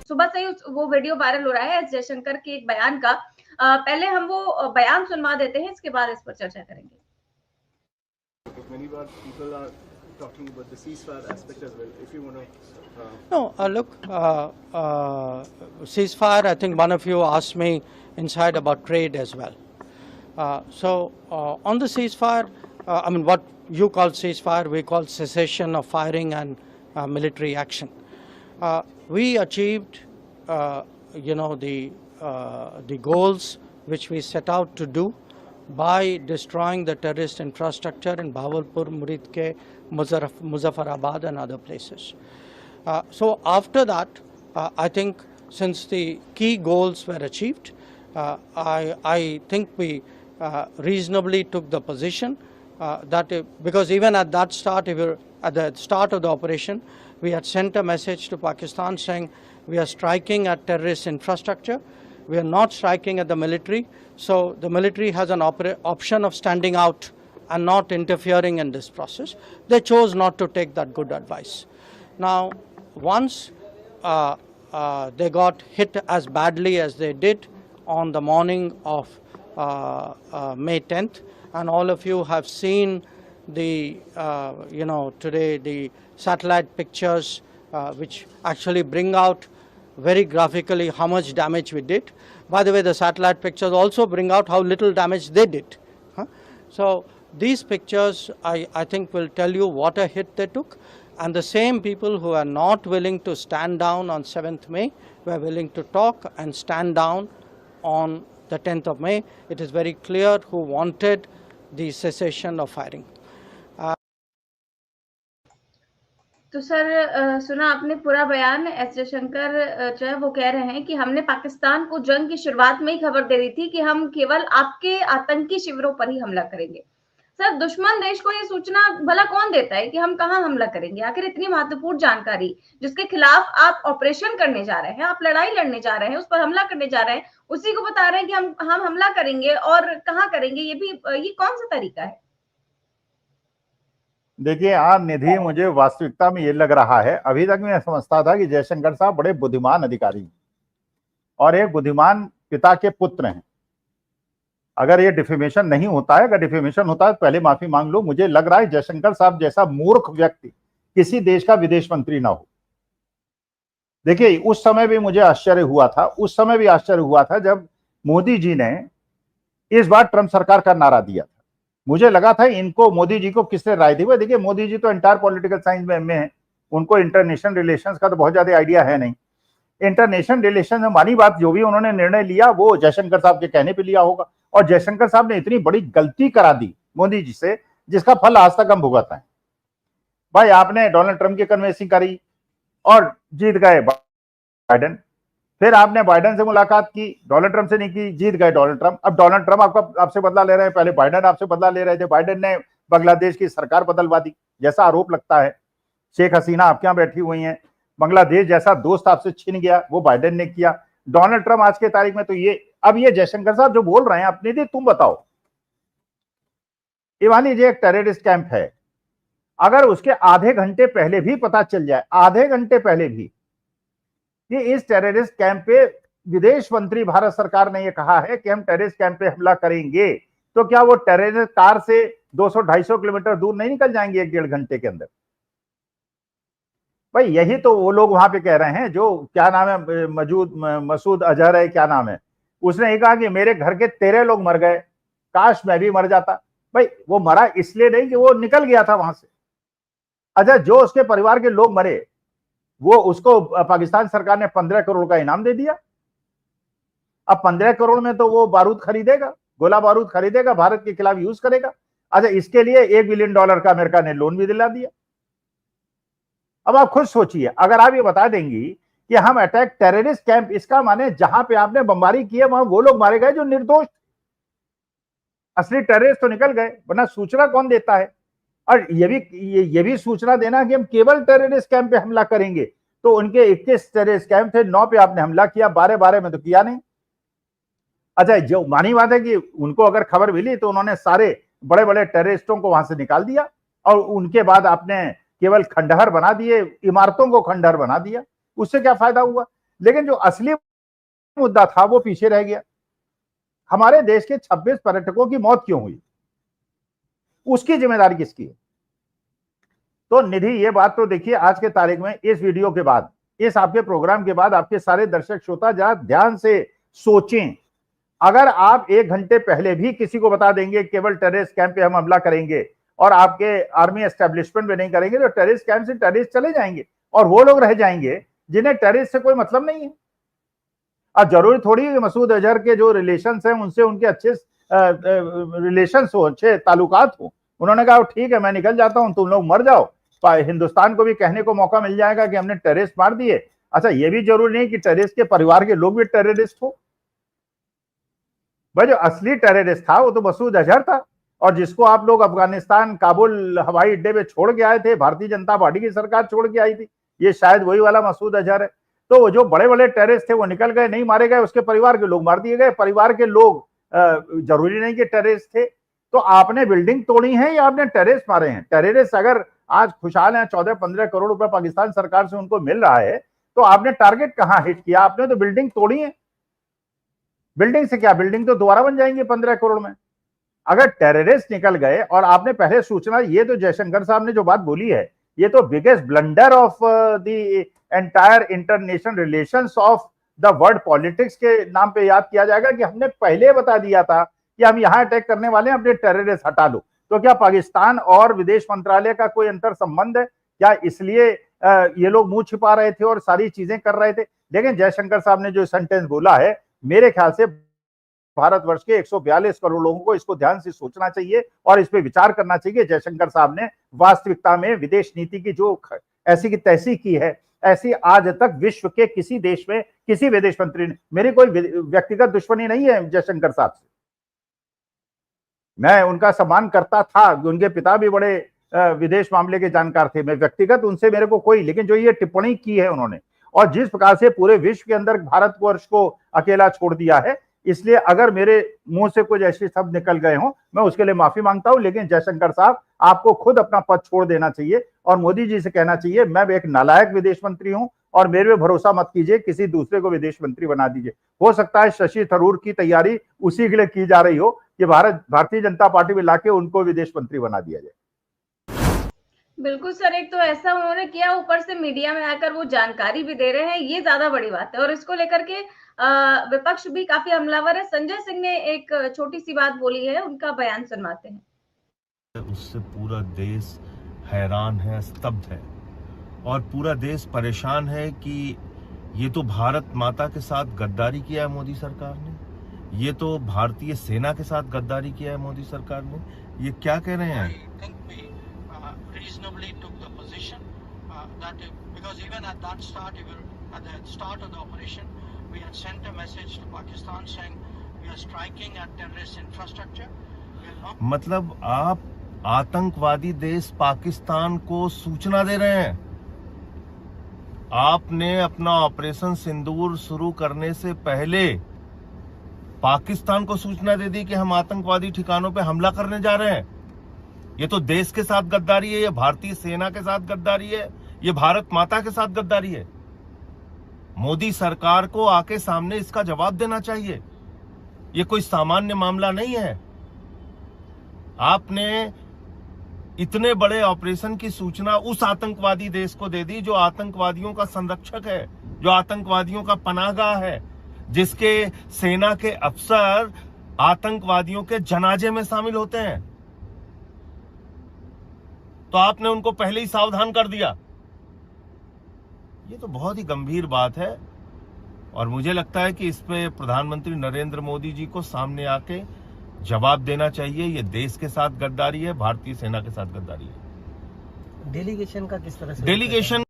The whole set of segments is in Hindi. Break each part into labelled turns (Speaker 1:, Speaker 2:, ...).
Speaker 1: सुबह से ही वो वीडियो वायरल हो रहा है एस जयशंकर के एक बयान का। पहले हम वो बयान सुनवा देते हैं, इसके बाद इस पर चर्चा करेंगे।
Speaker 2: Talking about the ceasefire aspect as well, if you want to.
Speaker 3: No, look, ceasefire, I think one of you asked me inside about trade as well. On the ceasefire, I mean, what you call ceasefire, we call cessation of firing and military action. We achieved, the goals which we set out to do by destroying the terrorist infrastructure in Bahawalpur, Muridke, Muzaffarabad and other places. So after that, I think since the key goals were achieved, I think we reasonably took the position because even at that start, at the start of the operation, we had sent a message to Pakistan saying we are striking at terrorist infrastructure. We are not striking at the military. So the military has an option of standing out and not interfering in this process. They chose not to take that good advice. Now, once they got hit as badly as they did on the morning of May 10th, and all of you have seen the, today the satellite pictures which actually bring out very graphically how much damage we did. By the way, the satellite pictures also bring out how little damage they did. So these pictures, I think, will tell you what a hit they took. And the same people who are not willing to stand down on 7th May were willing to talk and stand down on the 10th of May. It is very clear who wanted the cessation of firing.
Speaker 1: तो सर, सुना आपने पूरा बयान। एस जयशंकर जो है वो कह रहे हैं कि हमने पाकिस्तान को जंग की शुरुआत में ही खबर दे दी थी कि हम केवल आपके आतंकी शिविरों पर ही हमला करेंगे। सर, दुश्मन देश को ये सूचना भला कौन देता है कि हम कहाँ हमला करेंगे? आखिर इतनी महत्वपूर्ण जानकारी जिसके खिलाफ आप ऑपरेशन करने जा रहे हैं, आप लड़ाई लड़ने जा रहे हैं, उस पर हमला करने जा रहे हैं, उसी को बता रहे हैं कि हम हमला करेंगे और कहाँ करेंगे? ये कौन सा तरीका है?
Speaker 4: देखिए निधि, मुझे वास्तविकता में ये लग रहा है, अभी तक मैं समझता था कि जयशंकर साहब बड़े बुद्धिमान अधिकारी हैं और एक बुद्धिमान पिता के पुत्र हैं। अगर ये डिफेमेशन नहीं होता है, अगर डिफेमेशन होता है तो पहले माफी मांग लो। मुझे लग रहा है जयशंकर साहब जैसा मूर्ख व्यक्ति किसी देश का विदेश मंत्री ना हो। देखिए, उस समय भी मुझे आश्चर्य हुआ था, जब मोदी जी ने इस बार ट्रंप सरकार का नारा दिया था। मुझे लगा था इनको, मोदी जी को किसने राय दी? वह देखिए, मोदी जी तो एंटायर पॉलिटिकल साइंस में एमए है, उनको इंटरनेशनल रिलेशंस का तो बहुत ज्यादा आइडिया है नहीं। इंटरनेशनल रिलेशन में मानी बात, जो भी उन्होंने निर्णय लिया वो जयशंकर साहब के कहने पे लिया होगा। और जयशंकर साहब ने इतनी बड़ी गलती करा दी मोदी जी से, जिसका फल आज तक हम भुगत हैं। भाई, आपने डोनाल्ड ट्रंप की कन्वेंसिंग करी और जीत गए बाइडेन, फिर आपने बाइडेन से मुलाकात की, डोनाल्ड ट्रंप से नहीं की, जीत गए डोनाल्ड ट्रंप। अब डोनाल्ड ट्रंप आपसे बदला ले रहे हैं, पहले बाइडेन आपसे बदला ले रहे थे। बाइडेन ने बांग्लादेश की सरकार बदलवा दी, जैसा आरोप लगता है। शेख हसीना आपके यहाँ बैठी हुई हैं, बांग्लादेश जैसा दोस्त आपसे छीन गया, वो बाइडेन ने किया। डोनाल्ड ट्रंप आज के तारीख में तो ये जयशंकर साहब जो बोल रहे हैं, अपनी थी, तुम बताओ, ये मान लीजिए एक टेररिस्ट कैंप है, अगर उसके आधे घंटे पहले भी पता चल जाए, आधे घंटे पहले भी, कि इस टेररिस्ट कैंप पे विदेश मंत्री भारत सरकार ने ये कहा है कि हम टेररिस्ट कैंप पे हमला करेंगे, तो क्या वो टेररिस्ट कार से 200-250 किलोमीटर दूर नहीं निकल जाएंगे 1-1.5 घंटे के अंदर? भाई, यही तो वो लोग वहां पे कह रहे हैं, जो क्या नाम है, मसूद अजहर है, क्या नाम है, उसने ये कहा कि मेरे घर के 13 लोग मर गए, काश मैं भी मर जाता। भाई, वो मरा इसलिए नहीं कि वो निकल गया था वहां से। अच्छा, जो उसके परिवार के लोग मरे, वो उसको पाकिस्तान सरकार ने 15 करोड़ का इनाम दे दिया। अब 15 करोड़ में तो वो बारूद खरीदेगा, गोला बारूद खरीदेगा, भारत के खिलाफ यूज करेगा। अच्छा, इसके लिए $1 बिलियन का अमेरिका ने लोन भी दिला दिया। अब आप खुद सोचिए, अगर आप ये बता देंगी कि हम अटैक टेररिस्ट कैंप, इसका माने जहां पे आपने बमबारी की है वहां वो लोग मारे गए जो निर्दोष, असली टेररिस्ट तो निकल गए, वरना सूचना कौन देता है? और ये भी सूचना देना कि हम केवल टेररिस्ट कैंप पे हमला करेंगे, तो उनके 21 टेररिस्ट कैंप थे, 9 पे आपने हमला किया, 12 में तो किया नहीं। अच्छा, जो मानी बात है कि उनको अगर खबर मिली तो उन्होंने सारे बड़े बड़े टेररिस्टों को वहां से निकाल दिया और उनके बाद आपने केवल खंडहर बना दिए, इमारतों को खंडहर बना दिया। उससे क्या फायदा हुआ? लेकिन जो असली मुद्दा था वो पीछे रह गया। हमारे देश के 26 पर्यटकों की मौत क्यों हुई, उसकी जिम्मेदारी किसकी है? तो निधि, ये बात तो देखिए, आज के तारीख में इस वीडियो के बाद, इस आपके प्रोग्राम के बाद आपके सारे दर्शक श्रोता जरा ध्यान से सोचें। अगर आप 1 घंटे पहले भी किसी को बता देंगे केवल टेररिस्ट कैंप पे हम हमला करेंगे और आपके आर्मी एस्टेब्लिशमेंट में नहीं करेंगे, तो टेररिस्ट कैंप से टेररिस्ट चले जाएंगे और वो लोग रह जाएंगे जिन्हें टेररिस्ट से कोई मतलब नहीं है। अब जरूरी थोड़ी है कि मसूद अजहर के जो रिलेशंस हैं उनसे उनके अच्छे रिलेशंस हो, अच्छे ताल्लुकात हो। उन्होंने कहा ठीक है मैं निकल जाता हूं, तुम लोग मर जाओ, हिंदुस्तान को भी कहने को मौका मिल जाएगा कि हमने टेररिस्ट मार दिए। अच्छा, ये भी जरूरी नहीं कि टेररिस्ट के परिवार के लोग भी टेररिस्ट हो। भाई जो असली टेररिस्ट था वो तो मसूद अजहर था, और जिसको आप लोग अफगानिस्तान काबुल हवाई अड्डे पे छोड़ के आए थे, भारतीय जनता पार्टी की सरकार छोड़ के आई थी, ये शायद वही वाला मसूद अजहर है। तो वो जो बड़े बड़े टेररिस्ट थे वो निकल गए, नहीं मारे गए, उसके परिवार के लोग मार दिए गए। परिवार के लोग जरूरी नहीं कि टेररिस्ट थे। तो आपने बिल्डिंग तोड़ी है या आपने टेररिस्ट मारे हैं? टेररिस्ट अगर आज खुशहाल हैं, 14-15 करोड़ रुपए पाकिस्तान सरकार से उनको मिल रहा है, तो आपने टारगेट कहां हिट किया? आपने तो बिल्डिंग तोड़ी है। बिल्डिंग से क्या, बिल्डिंग तो दोबारा बन जाएंगे 15 करोड़ में। अगर टेररिस्ट निकल गए और आपने पहले सूचना, ये तो जयशंकर साहब ने जो बात बोली है, ये तो biggest blunder of the entire international relations of the world politics के नाम पे याद किया जाएगा कि हमने पहले बता दिया था कि हम यहां अटैक करने वाले हैं, अपने टेररिस्ट हटा लो। तो क्या पाकिस्तान और विदेश मंत्रालय का कोई अंतर संबंध है क्या? इसलिए ये लोग मुंह छिपा रहे थे और सारी चीजें कर रहे थे। लेकिन जयशंकर साहब ने जो सेंटेंस बोला है, मेरे ख्याल से भारतवर्ष के 142 करोड़ लोगों को इसको ध्यान से सोचना चाहिए और इस पे विचार करना चाहिए। जयशंकर साहब ने वास्तविकता में विदेश नीति की जो ऐसी की तैसी की है, ऐसी आज तक विश्व के किसी देश में किसी विदेश मंत्री ने, मेरी कोई व्यक्तिगत दुश्मनी नहीं है जयशंकर साहब से, मैं उनका सम्मान करता था, उनके पिता भी बड़े विदेश मामले के जानकार थे, मैं व्यक्तिगत उनसे मेरे को कोई, लेकिन जो ये टिप्पणी की है उन्होंने और जिस प्रकार से पूरे विश्व के अंदर भारतवर्ष को अकेला छोड़ दिया है, इसलिए अगर मेरे मुंह से कुछ ऐसे शब्द निकल गए हों, मैं उसके लिए माफी मांगता हूं। लेकिन जयशंकर साहब, आपको खुद अपना पद छोड़ देना चाहिए और मोदी जी से कहना चाहिए मैं एक नालायक विदेश मंत्री हूं और मेरे पे भरोसा मत कीजिए, किसी दूसरे को विदेश मंत्री बना दीजिए। हो सकता है शशि थरूर की तैयारी उसी के लिए की जा रही हो कि भारतीय जनता पार्टी में लाके उनको विदेश मंत्री बना दिया जाए।
Speaker 1: बिल्कुल सर, एक तो ऐसा उन्होंने किया, ऊपर से मीडिया में आकर वो जानकारी भी दे रहे हैं, ये ज्यादा बड़ी बात है। और इसको लेकर के विपक्ष भी काफी हमलावर है। संजय सिंह ने एक छोटी सी बात बोली है, उनका बयान सुनवाते हैं।
Speaker 5: उससे पूरा देश हैरान है, स्तब्ध है और पूरा देश परेशान है कि ये तो भारत माता के साथ गद्दारी किया है मोदी सरकार ने, ये तो भारतीय सेना के साथ गद्दारी किया है मोदी सरकार ने। ये क्या कह रहे हैं?
Speaker 6: reasonably took the position that because even at that start, even at the start of the operation, we had sent a message to Pakistan saying we are striking at terrorist infrastructure.
Speaker 5: मतलब आप आतंकवादी देश पाकिस्तान को सूचना दे रहे हैं। आपने अपना ऑपरेशन सिंदूर शुरू करने से पहले पाकिस्तान को सूचना दे दी कि हम आतंकवादी ठिकानों पे हमला करने जा रहे हैं। ये तो देश के साथ गद्दारी है, ये भारतीय सेना के साथ गद्दारी है, ये भारत माता के साथ गद्दारी है। मोदी सरकार को आके सामने इसका जवाब देना चाहिए। ये कोई सामान्य मामला नहीं है। आपने इतने बड़े ऑपरेशन की सूचना उस आतंकवादी देश को दे दी जो आतंकवादियों का संरक्षक है, जो आतंकवादियों का पनाहगाह है, जिसके सेना के अफसर आतंकवादियों के जनाजे में शामिल होते हैं। तो आपने उनको पहले ही सावधान कर दिया। ये तो बहुत ही गंभीर बात है और मुझे लगता है कि इस पे प्रधानमंत्री नरेंद्र मोदी जी को सामने आके जवाब देना चाहिए। ये देश के साथ गद्दारी है, भारतीय सेना के साथ गद्दारी है।
Speaker 7: डेलीगेशन का किस तरह से?
Speaker 5: डेलीगेशन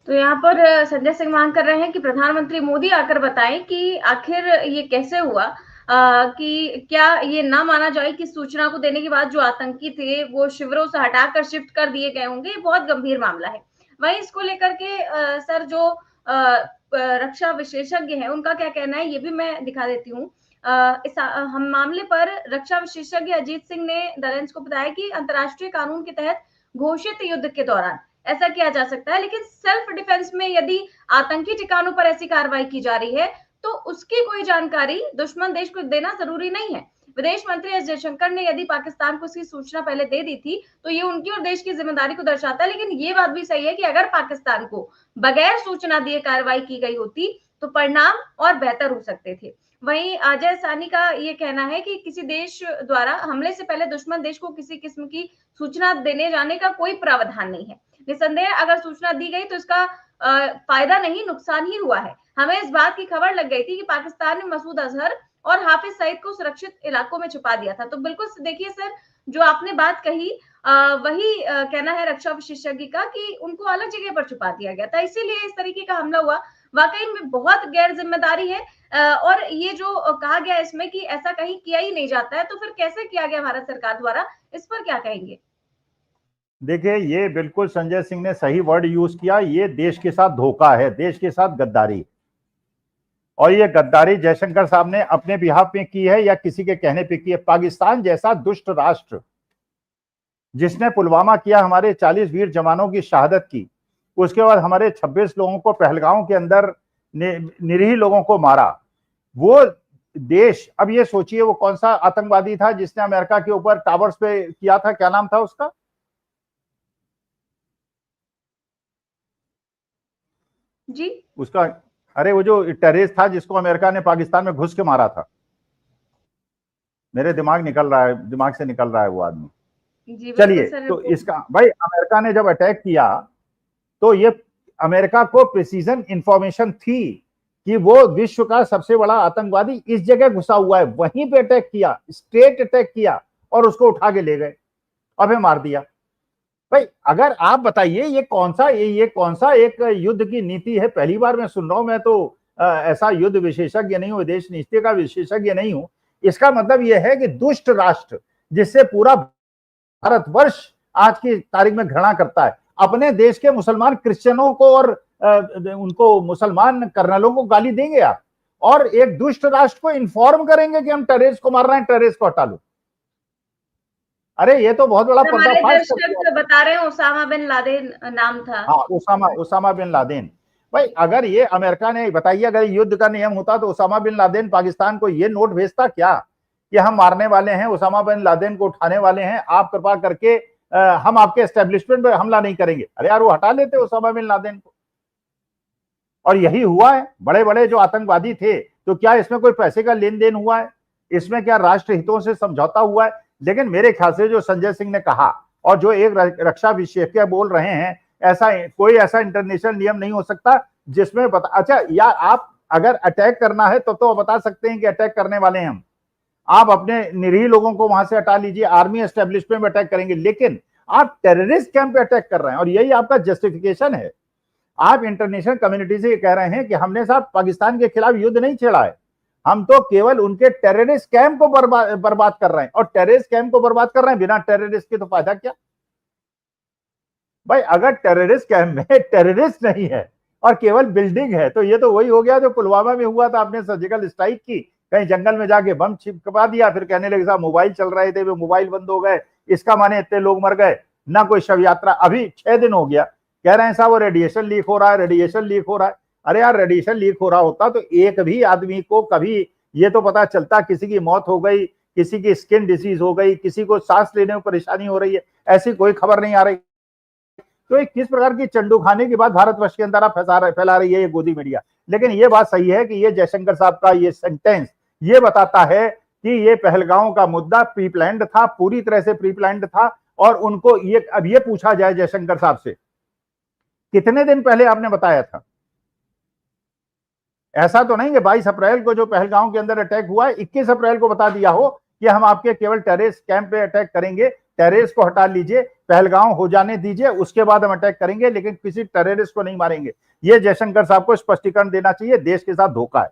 Speaker 1: तो यहाँ पर संजय सिंह मांग कर रहे हैं कि प्रधानमंत्री मोदी आकर बताएं कि आखिर ये कैसे हुआ, कि क्या ये ना माना जाए कि सूचना को देने के बाद जो आतंकी थे वो शिविरों से हटाकर शिफ्ट कर दिए गए होंगे। ये बहुत गंभीर मामला है। वहीं इसको लेकर के सर जो रक्षा विशेषज्ञ हैं उनका क्या कहना है, ये भी मैं दिखा देती हूँ। इस हम मामले पर रक्षा विशेषज्ञ अजीत सिंह ने द टाइम्स को बताया कि अंतर्राष्ट्रीय कानून के तहत घोषित युद्ध के दौरान ऐसा किया जा सकता है, लेकिन सेल्फ डिफेंस में यदि आतंकी ठिकानों पर ऐसी कार्रवाई की जा रही है तो उसकी कोई जानकारी दुश्मन देश को देना जरूरी नहीं है। विदेश मंत्री एस जयशंकर ने यदि पाकिस्तान को इसकी सूचना पहले दे दी थी तो ये उनकी और देश की जिम्मेदारी को दर्शाता है, लेकिन ये बात भी सही है कि अगर पाकिस्तान को बगैर सूचना दिए कार्रवाई की गई होती तो परिणाम और बेहतर हो सकते थे। वहीं अजय सानी का ये कहना है कि किसी देश द्वारा हमले से पहले दुश्मन देश को किसी किस्म की सूचना देने जाने का कोई प्रावधान नहीं है। निसंदेह अगर सूचना दी गई तो इसका फायदा नहीं नुकसान ही हुआ है। हमें इस बात की खबर लग गई थी कि पाकिस्तान ने मसूद अजहर और हाफिज सईद को सुरक्षित इलाकों में छुपा दिया था। तो बिल्कुल देखिए सर, जो आपने बात कही वही कहना है रक्षा विशेषज्ञ का कि उनको अलग जगह पर छुपा दिया गया था, इसीलिए इस तरीके का हमला हुआ। वाकई में बहुत गैर जिम्मेदारी है। और ये जो कहा गया इसमें कि ऐसा कहीं किया ही नहीं जाता है, तो फिर कैसे किया गया भारत सरकार द्वारा, इस पर क्या कहेंगे?
Speaker 4: देखिए, ये बिल्कुल संजय सिंह ने सही वर्ड यूज किया। ये देश के साथ धोखा है, देश के साथ गद्दारी। और ये गद्दारी जयशंकर साहब ने अपने बिहाफ में की है या किसी के कहने पे की है। पाकिस्तान जैसा दुष्ट राष्ट्र जिसने पुलवामा किया, हमारे 40 वीर जवानों की शहादत की, उसके बाद हमारे 26 लोगों को पहलगांव के अंदर निरीह लोगों को मारा, वो देश, अब ये सोचिए वो कौन सा आतंकवादी था जिसने अमेरिका के ऊपर टावर्स पे किया था, क्या नाम था उसका?
Speaker 1: जी
Speaker 4: उसका, अरे वो जो टेररिस्ट था जिसको अमेरिका ने पाकिस्तान में घुस के मारा था, मेरे दिमाग से निकल रहा है वो आदमी। चलिए, तो इसका भाई अमेरिका ने जब अटैक किया तो ये अमेरिका को प्रिसीजन इंफॉर्मेशन थी कि वो विश्व का सबसे बड़ा आतंकवादी इस जगह घुसा हुआ है, वहीं पे अटैक किया, स्ट्रेट अटैक किया और उसको उठा के ले गए और फिर मार दिया। भाई अगर आप बताइए ये कौन सा एक युद्ध की नीति है? पहली बार मैं सुन रहा हूं। मैं तो ऐसा युद्ध विशेषज्ञ नहीं हूं, विदेश नीति का विशेषज्ञ नहीं हूं। इसका मतलब यह है कि दुष्ट राष्ट्र जिससे पूरा भारतवर्ष आज की तारीख में घृणा करता है, अपने देश के मुसलमान क्रिश्चियनों को और उनको मुसलमान कर्नलों को गाली देंगे आप, और एक दुष्ट राष्ट्र को इन्फॉर्म करेंगे कि हम टेररिस्ट को मार रहे हैं, टेररिस्ट को हटा लो। अरे ये तो बहुत बड़ा पर्दाफाश
Speaker 1: बता रहे हैं, ओसामा बिन लादेन नाम था।
Speaker 4: हाँ, ओसामा बिन लादेन। भाई अगर ये अमेरिका ने, बताइए अगर युद्ध का नियम होता तो ओसामा बिन लादेन पाकिस्तान को ये नोट भेजता क्या कि हम मारने वाले हैं, ओसामा बिन लादेन को उठाने वाले हैं, आप कृपा करके हम आपके एस्टेब्लिशमेंट पे हमला नहीं करेंगे। अरे यार वो हटा लेते ओसामा बिन लादेन को। और यही हुआ है, बड़े बड़े जो आतंकवादी थे, तो क्या इसमें कोई पैसे का लेन देन हुआ है? इसमें क्या राष्ट्र हितों से समझौता हुआ है? लेकिन मेरे ख्याल से जो संजय सिंह ने कहा और जो एक रक्षा विशेषज्ञ बोल रहे हैं, कोई ऐसा इंटरनेशनल नियम नहीं हो सकता जिसमें अच्छा यार, आप अगर अटैक करना है तो बता सकते हैं कि अटैक करने वाले हैं हम, आप अपने निरीह लोगों को वहां से हटा लीजिए, आर्मी एस्टेब्लिशमेंट में अटैक करेंगे, लेकिन आप टेररिस्ट कैंप पे अटैक कर रहे हैं और यही आपका जस्टिफिकेशन है। आप इंटरनेशनल कम्युनिटी से कह रहे हैं कि हमने साहब पाकिस्तान के खिलाफ युद्ध नहीं छेड़ा है, हम तो केवल उनके टेररिस्ट कैंप को बर्बाद कर रहे हैं, और टेररिस्ट कैंप को बर्बाद कर रहे हैं बिना टेररिस्ट के, तो फायदा क्या? भाई अगर टेररिस्ट कैंप में टेररिस्ट नहीं है और केवल बिल्डिंग है, तो ये तो वही हो गया जो पुलवामा में हुआ था। आपने सर्जिकल स्ट्राइक की, कहीं जंगल में जाके बम छिपका दिया, फिर कहने लगे साहब मोबाइल चल रहे थे, वे मोबाइल बंद हो गए, इसका माने इतने लोग मर गए, ना कोई शव यात्रा। अभी 6 दिन हो गया, कह रहे हैं साहब वो रेडिएशन लीक हो रहा है, रेडिएशन लीक हो रहा है। अरे यार रेडिएशन लीक हो रहा होता तो एक भी आदमी को कभी ये तो पता चलता, किसी की मौत हो गई, किसी की स्किन डिसीज हो गई, किसी को सांस लेने में परेशानी हो रही है, ऐसी कोई खबर नहीं आ रही। तो एक किस प्रकार की चंडू खाने के बाद भारतवर्ष के अंदर आप फैला रही है ये गोदी मीडिया। लेकिन ये बात सही है कि ये जयशंकर साहब का ये सेंटेंस ये बताता है कि ये पहलगांव का मुद्दा प्री प्लान्ड था, पूरी तरह से प्री प्लान्ड था। और उनको ये, अब ये पूछा जाए जयशंकर साहब से, कितने दिन पहले आपने बताया था? ऐसा तो नहीं कि 22 अप्रैल को जो पहलगांव के अंदर अटैक हुआ है, 21 अप्रैल को बता दिया हो कि हम आपके केवल टेररिस्ट कैंप पे अटैक करेंगे, टेररिस्ट को हटा लीजिए, पहलगांव हो जाने दीजिए, उसके बाद हम अटैक करेंगे, लेकिन किसी टेररिस्ट को नहीं मारेंगे। ये जयशंकर साहब को स्पष्टीकरण देना चाहिए, देश के साथ धोखा है।